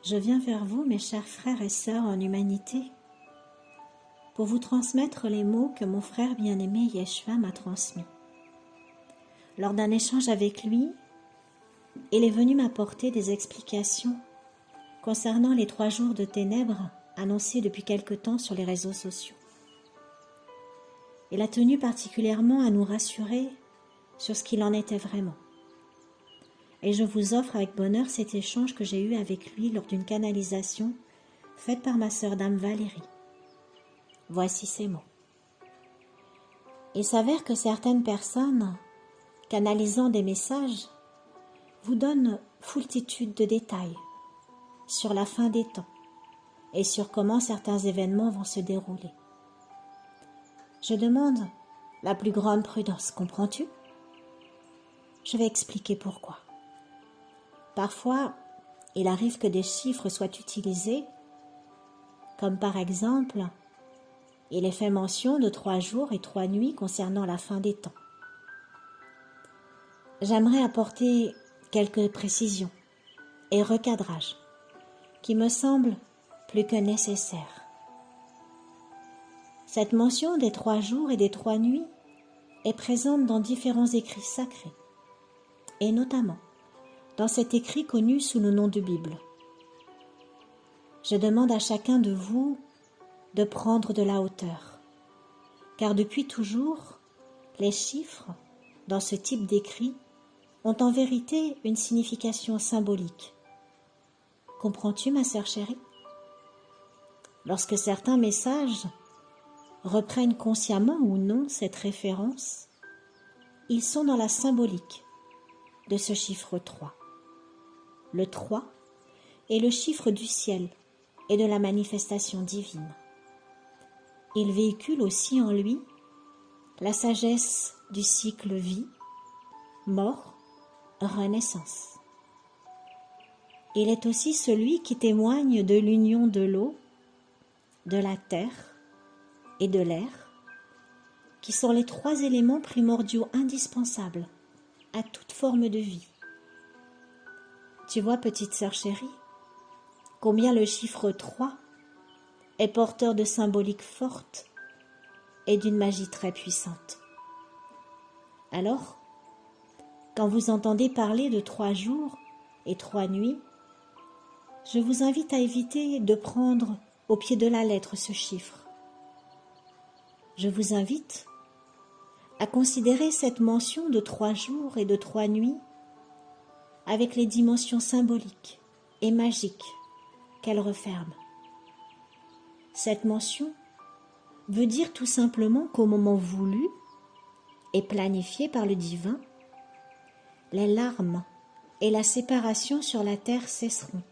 Je viens vers vous, mes chers frères et sœurs en humanité, pour vous transmettre les mots que mon frère bien-aimé Yeshua m'a transmis. Lors d'un échange avec lui, il est venu m'apporter des explications concernant les 3 jours de ténèbres annoncés depuis quelque temps sur les réseaux sociaux. Il a tenu particulièrement à nous rassurer sur ce qu'il en était vraiment. Et je vous offre avec bonheur cet échange que j'ai eu avec lui lors d'une canalisation faite par ma sœur Dame Valérie. Voici ces mots. Il s'avère que certaines personnes, canalisant des messages, vous donnent foultitude de détails sur la fin des temps et sur comment certains événements vont se dérouler. Je demande la plus grande prudence, comprends-tu? Je vais expliquer pourquoi. Parfois, il arrive que des chiffres soient utilisés, comme par exemple, il est fait mention de 3 jours et 3 nuits concernant la fin des temps. J'aimerais apporter quelques précisions et recadrages qui me semblent plus que nécessaires. Cette mention des 3 jours et des 3 nuits est présente dans différents écrits sacrés, et notamment dans cet écrit connu sous le nom de Bible. Je demande à chacun de vous de prendre de la hauteur, car depuis toujours, les chiffres, dans ce type d'écrit, ont en vérité une signification symbolique. Comprends-tu, ma sœur chérie? Lorsque certains messages reprennent consciemment ou non cette référence, ils sont dans la symbolique de ce chiffre 3. Le 3 est le chiffre du ciel et de la manifestation divine. Il véhicule aussi en lui la sagesse du cycle vie, mort, renaissance. Il est aussi celui qui témoigne de l'union de l'eau, de la terre et de l'air, qui sont les 3 éléments primordiaux indispensables à toute forme de vie. Tu vois, petite sœur chérie, combien le chiffre 3 est porteur de symboliques fortes et d'une magie très puissante. Alors, quand vous entendez parler de 3 jours et 3 nuits, je vous invite à éviter de prendre au pied de la lettre ce chiffre. Je vous invite à considérer cette mention de 3 jours et de 3 nuits avec les dimensions symboliques et magiques qu'elle referme. Cette mention veut dire tout simplement qu'au moment voulu et planifié par le divin, les larmes et la séparation sur la terre cesseront.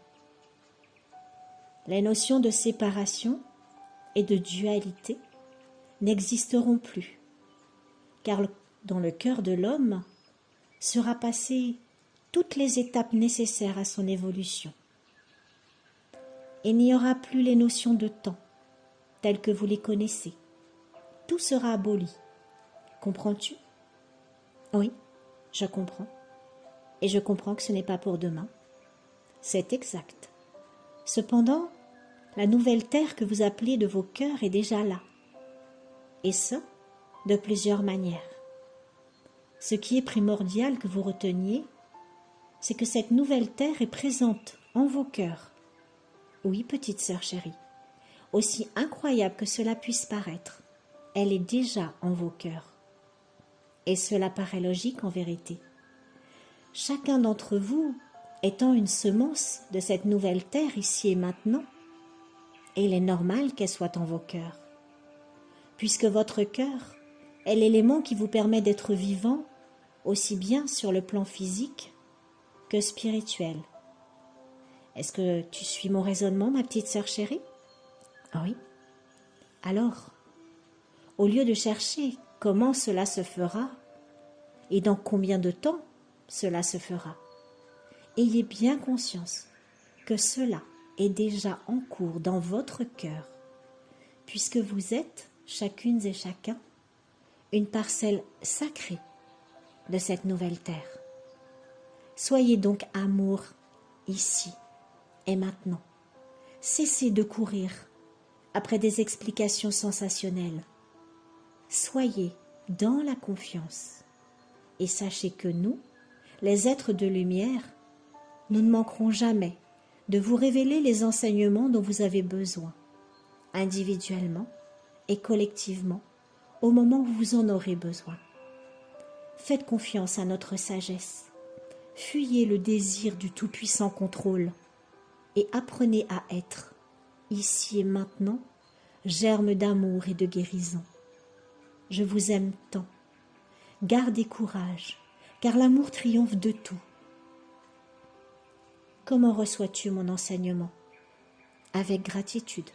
Les notions de séparation et de dualité n'existeront plus, car dans le cœur de l'homme sera passé toutes les étapes nécessaires à son évolution. Il n'y aura plus les notions de temps, telles que vous les connaissez. Tout sera aboli. Comprends-tu? Oui, je comprends. Et je comprends que ce n'est pas pour demain. C'est exact. Cependant, la nouvelle terre que vous appelez de vos cœurs est déjà là. Et ce, de plusieurs manières. Ce qui est primordial que vous reteniez, c'est que cette nouvelle terre est présente en vos cœurs. Oui, petite sœur chérie, aussi incroyable que cela puisse paraître, elle est déjà en vos cœurs. Et cela paraît logique en vérité. Chacun d'entre vous étant une semence de cette nouvelle terre ici et maintenant, et il est normal qu'elle soit en vos cœurs, puisque votre cœur est l'élément qui vous permet d'être vivant aussi bien sur le plan physique que spirituel. Est-ce que tu suis mon raisonnement, ma petite sœur chérie? Oui. Alors, au lieu de chercher comment cela se fera et dans combien de temps cela se fera, ayez bien conscience que cela est déjà en cours dans votre cœur, puisque vous êtes, chacune et chacun, une parcelle sacrée de cette nouvelle terre. Soyez donc amour ici est maintenant. Cessez de courir après des explications sensationnelles. Soyez dans la confiance et sachez que nous, les êtres de lumière, nous ne manquerons jamais de vous révéler les enseignements dont vous avez besoin, individuellement et collectivement, au moment où vous en aurez besoin. Faites confiance à notre sagesse. Fuyez le désir du tout-puissant contrôle et apprenez à être, ici et maintenant, germe d'amour et de guérison. Je vous aime tant. Gardez courage, car l'amour triomphe de tout. Comment reçois-tu mon enseignement? Avec gratitude.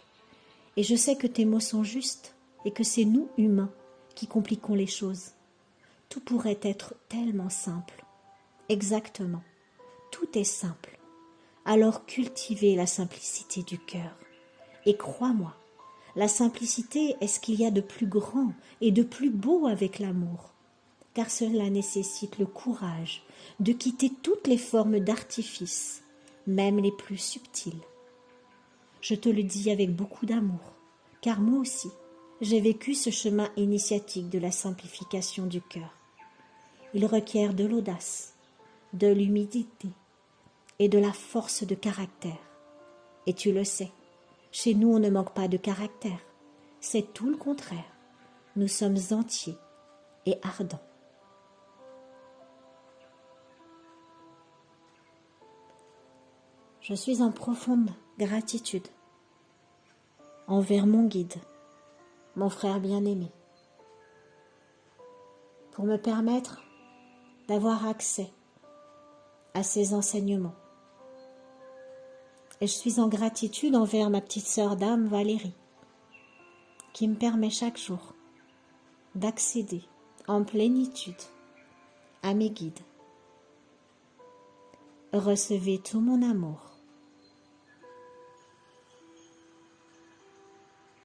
Et je sais que tes mots sont justes et que c'est nous, humains, qui compliquons les choses. Tout pourrait être tellement simple. Exactement. Tout est simple. Alors cultivez la simplicité du cœur. Et crois-moi, la simplicité est ce qu'il y a de plus grand et de plus beau avec l'amour, car cela nécessite le courage de quitter toutes les formes d'artifice, même les plus subtiles. Je te le dis avec beaucoup d'amour, car moi aussi, j'ai vécu ce chemin initiatique de la simplification du cœur. Il requiert de l'audace, de l'humilité et de la force de caractère. Et tu le sais, chez nous on ne manque pas de caractère, c'est tout le contraire. Nous sommes entiers et ardents. Je suis en profonde gratitude envers mon guide, mon frère bien-aimé, pour me permettre d'avoir accès à ses enseignements. Et je suis en gratitude envers ma petite sœur d'âme Valérie, qui me permet chaque jour d'accéder en plénitude à mes guides. Recevez tout mon amour.